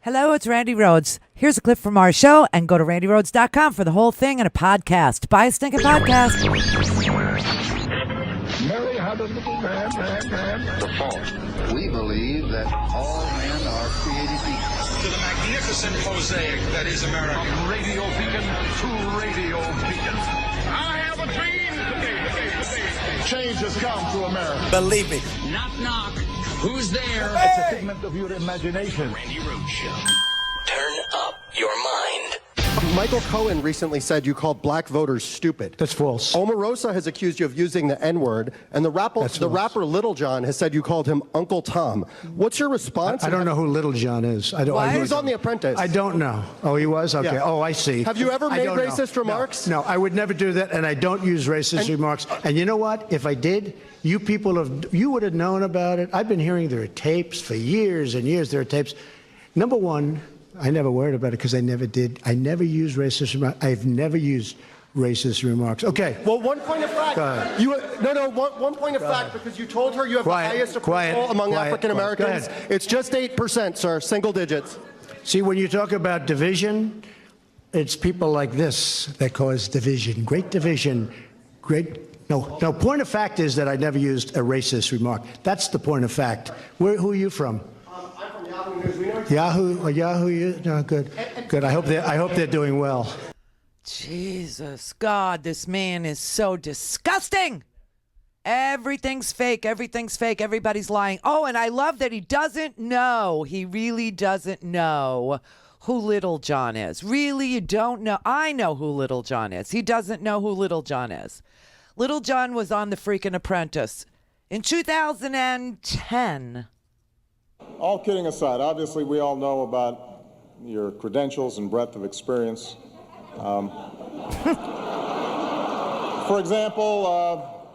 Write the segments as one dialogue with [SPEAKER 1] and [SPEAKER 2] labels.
[SPEAKER 1] Hello, it's Randi Rhodes. Here's a clip from our show, and go to randyrhodes.com for the whole thing and a podcast. Buy a stinking podcast.
[SPEAKER 2] Mary had a little man.
[SPEAKER 3] The fault. We believe that all men are created equal.
[SPEAKER 4] To the magnificent mosaic that is America.
[SPEAKER 2] From radio beacon to radio beacon. I have a dream today. Change has come to America.
[SPEAKER 5] Believe me.
[SPEAKER 4] Knock, knock. Who's there?
[SPEAKER 2] It's a figment of your imagination.
[SPEAKER 4] Randi Rhodes Show.
[SPEAKER 5] Turn up your mind.
[SPEAKER 6] Michael Cohen recently said you called black voters stupid.
[SPEAKER 7] That's false.
[SPEAKER 6] Omarosa has accused you of using the N-word, and the rapper Little John has said you called him Uncle Tom. What's your response?
[SPEAKER 7] I don't know who Little John is.
[SPEAKER 6] He was on The Apprentice.
[SPEAKER 7] I don't know. Oh, he was? Okay.
[SPEAKER 6] Yeah.
[SPEAKER 7] Oh, I see.
[SPEAKER 6] Have you ever made racist remarks?
[SPEAKER 7] No, I would never do that, and I don't use racist remarks. And you know what? If I did, you would have known about it. I've been hearing there are tapes for years and years. There are tapes. Number one, I never worried about it because I never did. I never used racist remarks. I've never used racist remarks. Okay.
[SPEAKER 6] Well, one point of fact. One point of fact, because you told her you have the highest approval among African Americans. It's just 8%, sir, single digits.
[SPEAKER 7] See, when you talk about division, it's people like this that cause division. Great division. No, point of fact is that I never used a racist remark. That's the point of fact. Who are you from?
[SPEAKER 6] I'm from Yahoo News. We know
[SPEAKER 7] Yahoo? No, good. Good. I hope they're doing well.
[SPEAKER 1] Jesus, God, this man is so disgusting. Everything's fake. Everything's fake. Everybody's lying. Oh, and I love that he doesn't know. He really doesn't know who Little John is. Really, you don't know. I know who Little John is. He doesn't know who Little John is. Little John was on the freaking Apprentice in 2010.
[SPEAKER 8] All kidding aside, obviously we all know about your credentials and breadth of experience. For example,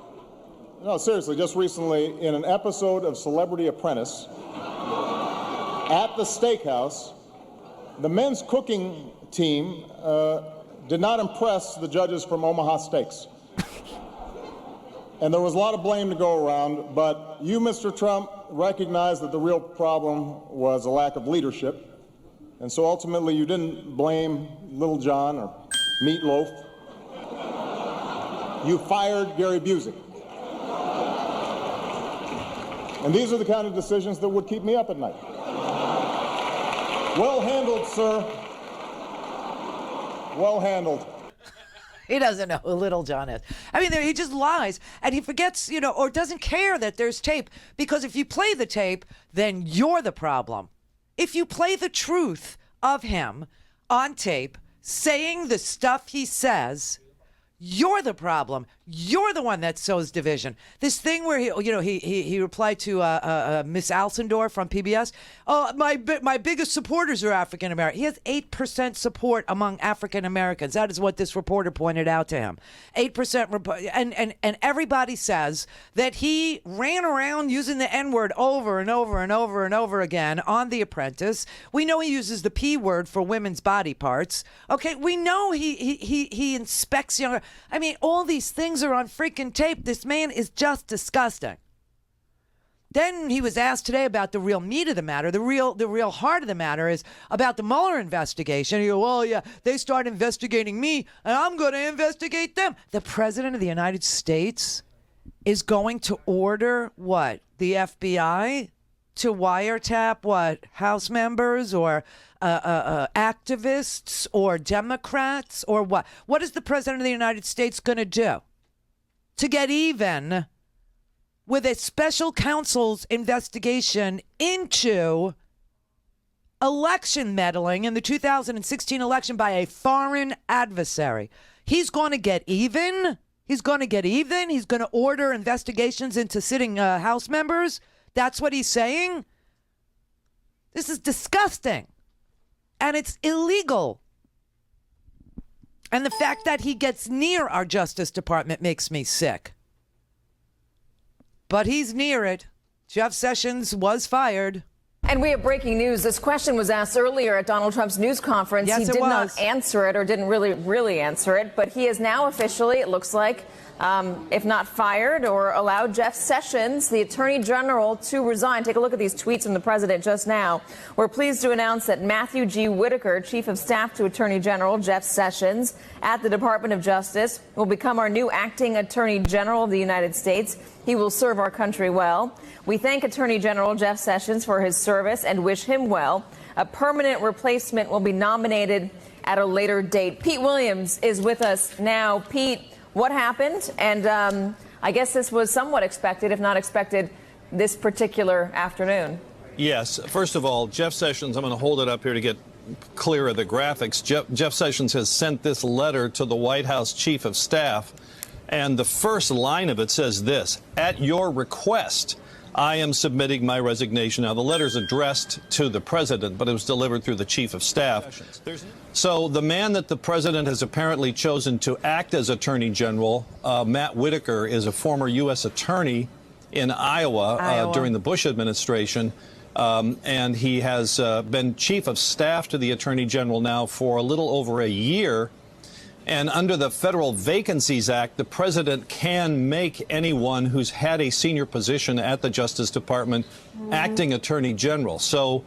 [SPEAKER 8] no, seriously, just recently in an episode of Celebrity Apprentice at the steakhouse, the men's cooking team did not impress the judges from Omaha Steaks. And there was a lot of blame to go around, but you, Mr. Trump, recognized that the real problem was a lack of leadership. And so ultimately you didn't blame Little John or Meatloaf. You fired Gary Busey. And these are the kind of decisions that would keep me up at night. Well handled, sir. Well handled.
[SPEAKER 1] He doesn't know who Little John is. I mean, he just lies, and he forgets, or doesn't care that there's tape, because if you play the tape, then you're the problem. If you play the truth of him on tape, saying the stuff he says, you're the problem. You're the one that sows division. This thing where he replied to Miss Alcindor from PBS. Oh, my biggest supporters are African American. He has 8% support among African Americans. That is what this reporter pointed out to him. 8%, and everybody says that he ran around using the N-word over and over and over and over again on The Apprentice. We know he uses the P word for women's body parts. Okay, we know he inspects younger. I mean, all these things are on freaking tape. This man is just disgusting. Then he was asked today about the real meat of the matter. The real heart of the matter is about the Mueller investigation. He goes, well, yeah, they start investigating me, and I'm going to investigate them. The president of the United States is going to order what? The FBI to wiretap what? House members or activists or Democrats or what? What is the president of the United States going to do to get even with a special counsel's investigation into election meddling in the 2016 election by a foreign adversary? He's going to get even. He's going to get even. He's going to order investigations into sitting House members. That's what he's saying. This is disgusting. And it's illegal. And the fact that he gets near our Justice Department makes me sick. But he's near it. Jeff Sessions was fired.
[SPEAKER 9] And we have breaking news. This question was asked earlier at Donald Trump's news conference.
[SPEAKER 1] Yes,
[SPEAKER 9] he did not answer it, or didn't really answer it. But he is now officially, it looks like, if not fired, or allow Jeff Sessions, the Attorney General, to resign. Take a look at these tweets from the president just now. We're pleased to announce that Matthew G. Whitaker, Chief of Staff to Attorney General Jeff Sessions at the Department of Justice, will become our new acting Attorney General of the United States. He will serve our country well. We thank Attorney General Jeff Sessions for his service and wish him well. A permanent replacement will be nominated at a later date. Pete Williams is with us now. Pete, what happened? And I guess this was somewhat expected, if not expected, this particular afternoon.
[SPEAKER 10] Yes. First of all, Jeff Sessions, I'm going to hold it up here to get clear of the graphics. Jeff Sessions has sent this letter to the White House Chief of Staff, and the first line of it says this: "At your request, I am submitting my resignation." Now, the letter's addressed to the president, but it was delivered through the chief of staff. So the man that the president has apparently chosen to act as attorney general, Matt Whitaker, is a former U.S. attorney in Iowa. During the Bush administration. And he has been chief of staff to the attorney general now for a little over a year. And under the Federal Vacancies Act, the president can make anyone who's had a senior position at the Justice Department acting attorney general. So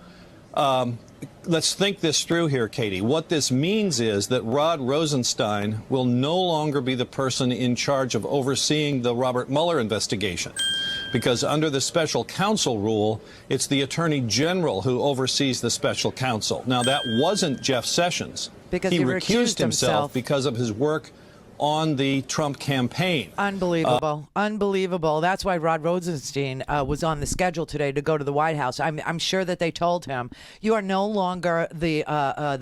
[SPEAKER 10] let's think this through here, Katie. What this means is that Rod Rosenstein will no longer be the person in charge of overseeing the Robert Mueller investigation, because under the special counsel rule, it's the attorney general who oversees the special counsel. Now, that wasn't Jeff Sessions.
[SPEAKER 1] Because
[SPEAKER 10] he
[SPEAKER 1] recused
[SPEAKER 10] himself because of his work on the Trump campaign.
[SPEAKER 1] Unbelievable. Unbelievable. That's why Rod Rosenstein was on the schedule today to go to the White House. I'm sure that they told him, you are no longer the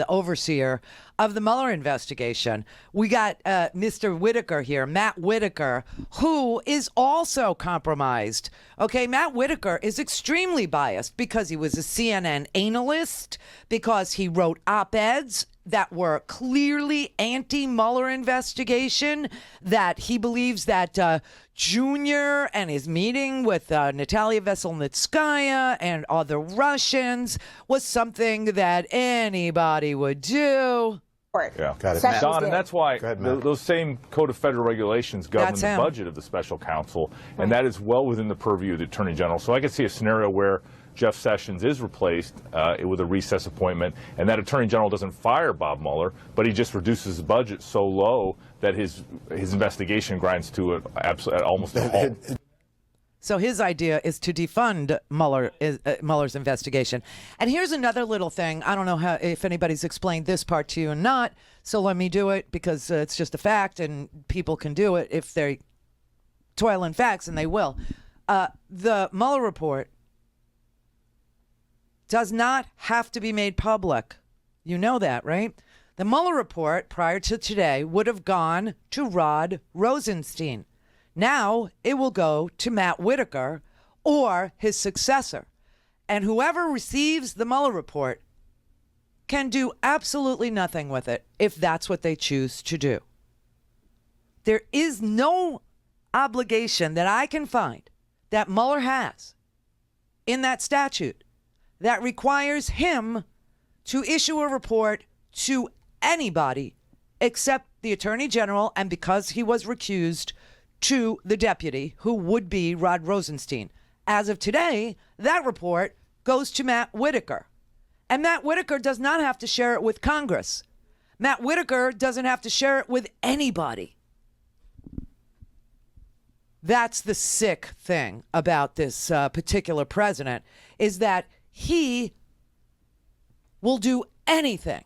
[SPEAKER 1] overseer of the Mueller investigation. We got Mr. Whitaker here, Matt Whitaker, who is also compromised. Okay, Matt Whitaker is extremely biased because he was a CNN analyst, because he wrote op-eds that were clearly anti-Mueller investigation, that he believes that Junior and his meeting with Natalia Veselnitskaya and other Russians was something that anybody would do.
[SPEAKER 11] Yeah, Don, and that's why those same Code of Federal Regulations govern the budget of the special counsel, and that is well within the purview of the Attorney General. So I could see a scenario where Jeff Sessions is replaced with a recess appointment, and that Attorney General doesn't fire Bob Mueller, but he just reduces his budget so low that his investigation grinds to almost a halt.
[SPEAKER 1] So his idea is to defund Mueller's investigation. And here's another little thing. I don't know if anybody's explained this part to you or not, so let me do it because it's just a fact and people can do it if they toil in facts, and they will. The Mueller report does not have to be made public. You know that, right? The Mueller report prior to today would have gone to Rod Rosenstein. Now it will go to Matt Whitaker or his successor. And whoever receives the Mueller report can do absolutely nothing with it if that's what they choose to do. There is no obligation that I can find that Mueller has in that statute that requires him to issue a report to anybody except the Attorney General, and because he was recused, to the deputy, who would be Rod Rosenstein. As of today, that report goes to Matt Whitaker. And Matt Whitaker does not have to share it with Congress. Matt Whitaker doesn't have to share it with anybody. That's the sick thing about this particular president, is that he will do anything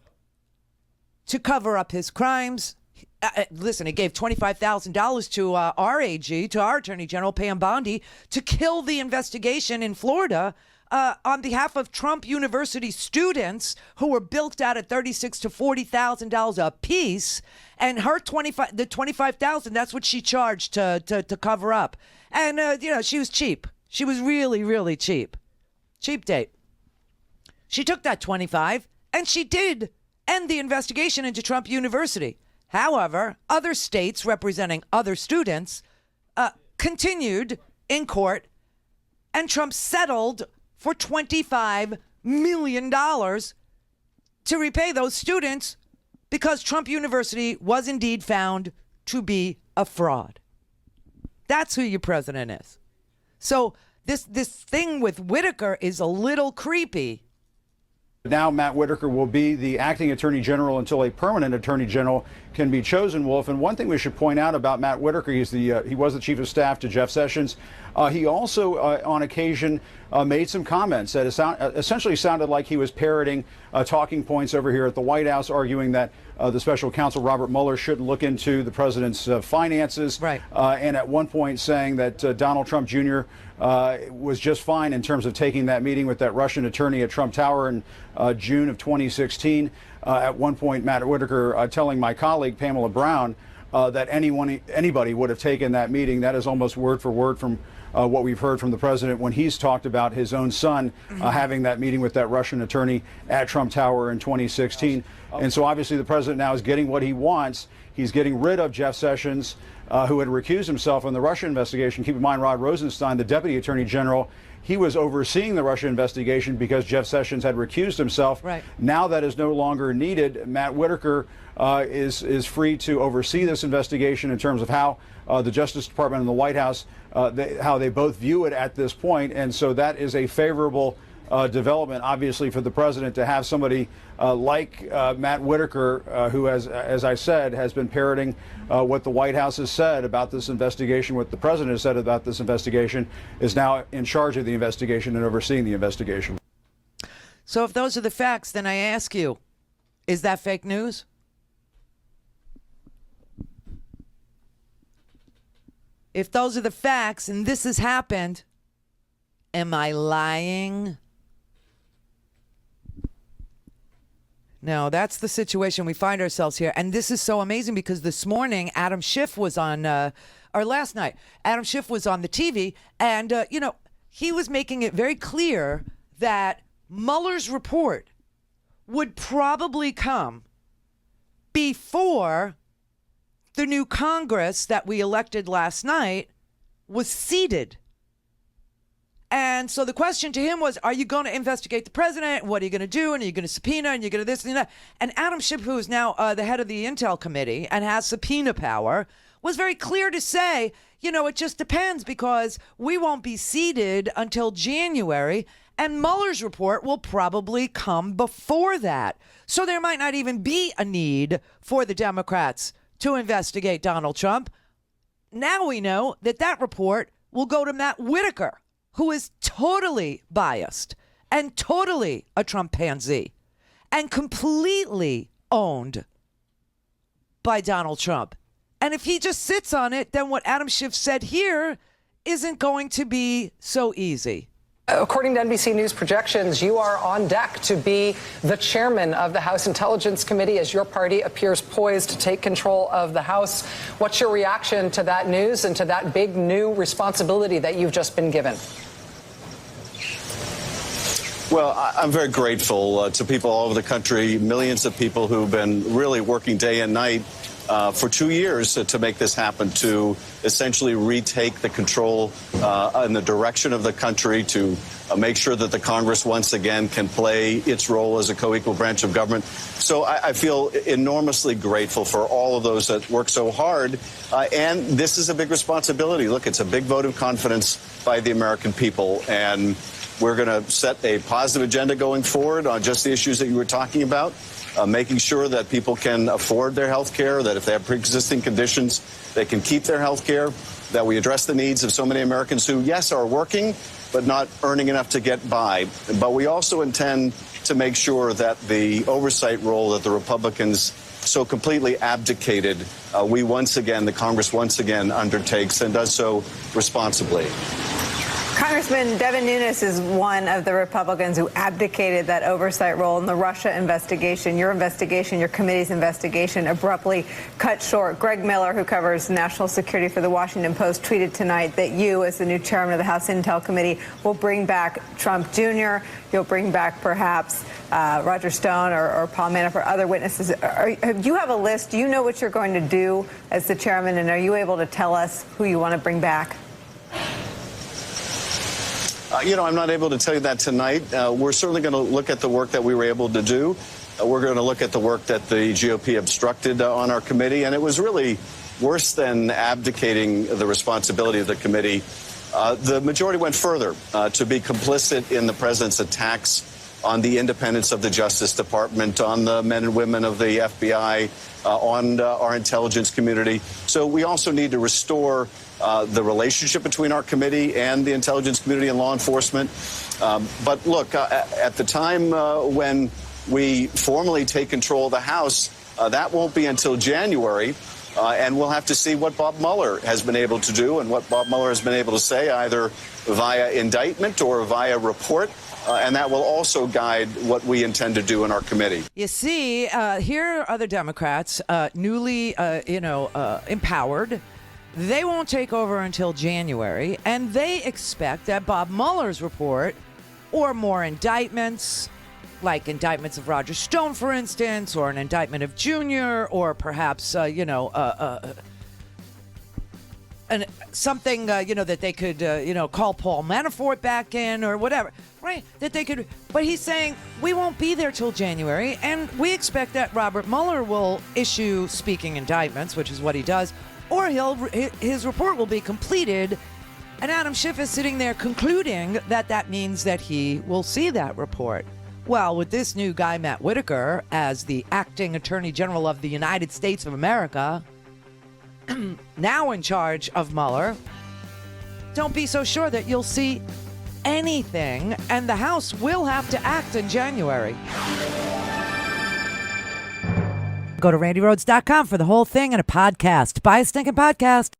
[SPEAKER 1] to cover up his crimes. Listen, he gave $25,000 to our AG, to our Attorney General, Pam Bondi, to kill the investigation in Florida on behalf of Trump University students who were bilked out at $36,000 to $40,000 a piece. And her $25,000, that's what she charged to cover up. And, she was cheap. She was really, really cheap. Cheap date. She took that $25,000 and she did end the investigation into Trump University. However, other states representing other students continued in court, and Trump settled for $25 million to repay those students because Trump University was indeed found to be a fraud. That's who your president is. So this thing with Whitaker is a little creepy.
[SPEAKER 12] Now Matt Whitaker will be the acting attorney general until a permanent attorney general can be chosen, Wolf. And one thing we should point out about Matt Whitaker, he was the chief of staff to Jeff Sessions. He also, on occasion, made some comments that essentially sounded like he was parroting talking points over here at the White House, arguing that the special counsel Robert Mueller shouldn't look into the president's finances.
[SPEAKER 1] Right.
[SPEAKER 12] And at one point saying that Donald Trump Jr. Was just fine in terms of taking that meeting with that Russian attorney at Trump Tower in June of 2016. At one point, Matt Whitaker telling my colleague Pamela Brown that anybody would have taken that meeting. That is almost word for word from what we've heard from the president when he's talked about his own son having that meeting with that Russian attorney at Trump Tower in 2016. And so obviously the president now is getting what he wants. He's getting rid of Jeff Sessions, who had recused himself on the Russia investigation. Keep in mind, Rod Rosenstein, the deputy attorney general, he was overseeing the Russia investigation because Jeff Sessions had recused himself.
[SPEAKER 1] Right.
[SPEAKER 12] Now that is no longer needed. Matt Whitaker is free to oversee this investigation in terms of how the Justice Department and the White House, how they both view it at this point. And so that is a favorable development, obviously, for the president to have somebody like Matt Whitaker, who, as I said, has been parroting what the White House has said about this investigation, what the president has said about this investigation, is now in charge of the investigation and overseeing the investigation.
[SPEAKER 1] So if those are the facts, then I ask you, is that fake news? If those are the facts and this has happened, am I lying? No, that's the situation we find ourselves here. And this is so amazing because this morning, Adam Schiff was on, or last night, Adam Schiff was on the TV. And, he was making it very clear that Mueller's report would probably come before the new Congress that we elected last night was seated. And so the question to him was, are you going to investigate the president? What are you going to do? And are you going to subpoena? And you're going to this and that? And Adam Schiff, who is now the head of the Intel Committee and has subpoena power, was very clear to say, it just depends because we won't be seated until January. And Mueller's report will probably come before that. So there might not even be a need for the Democrats to investigate Donald Trump. Now we know that report will go to Matt Whitaker, who is totally biased and totally a Trump pansy and completely owned by Donald Trump. And if he just sits on it, then what Adam Schiff said here isn't going to be so easy.
[SPEAKER 13] According to NBC News projections, you are on deck to be the chairman of the House Intelligence Committee as your party appears poised to take control of the House. What's your reaction to that news and to that big new responsibility that you've just been given?
[SPEAKER 14] Well, I'm very grateful to people all over the country, millions of people who've been really working day and night for 2 years to make this happen, to essentially retake the control in the direction of the country, to make sure that the Congress once again can play its role as a co-equal branch of government. So I feel enormously grateful for all of those that work so hard. And this is a big responsibility. Look, it's a big vote of confidence by the American people. And we're going to set a positive agenda going forward on just the issues that you were talking about. Making sure that people can afford their health care, that if they have pre-existing conditions, they can keep their health care, that we address the needs of so many Americans who, yes, are working, but not earning enough to get by. But we also intend to make sure that the oversight role that the Republicans so completely abdicated, the Congress once again undertakes and does so responsibly.
[SPEAKER 15] Congressman Devin Nunes is one of the Republicans who abdicated that oversight role in the Russia investigation. Your investigation, your committee's investigation, abruptly cut short. Greg Miller, who covers national security for the Washington Post, tweeted tonight that you, as the new chairman of the House Intel Committee, will bring back Trump Jr. You'll bring back perhaps Roger Stone or Paul Manafort, other witnesses. Do you have a list? Do you know what you're going to do as the chairman? And are you able to tell us who you want to bring back?
[SPEAKER 14] I'm not able to tell you that tonight. We're certainly going to look at the work that we were able to do. We're going to look at the work that the GOP obstructed on our committee. And it was really worse than abdicating the responsibility of the committee, the majority went further to be complicit in the president's attacks on the independence of the Justice Department, on the men and women of the FBI, on our intelligence community. So we also need to restore the relationship between our committee and the intelligence community and law enforcement. But look, at the time when we formally take control of the House, that won't be until January. And we'll have to see what Bob Mueller has been able to do and what Bob Mueller has been able to say, either via indictment or via report. And that will also guide what we intend to do in our committee.
[SPEAKER 1] You see, here are the Democrats, newly, empowered. They won't take over until January, and they expect that Bob Mueller's report or more indictments, like indictments of Roger Stone, for instance, or an indictment of Junior, or perhaps, something, that they could, call Paul Manafort back in or whatever, right? That they could. But he's saying we won't be there till January, and we expect that Robert Mueller will issue speaking indictments, which is what he does, or his report will be completed. And Adam Schiff is sitting there concluding that means that he will see that report. Well, with this new guy, Matt Whitaker, as the acting Attorney General of the United States of America, now in charge of Mueller, don't be so sure that you'll see anything, and the House will have to act in January. Go to RandiRhodes.com for the whole thing and a podcast. Buy a stinking podcast.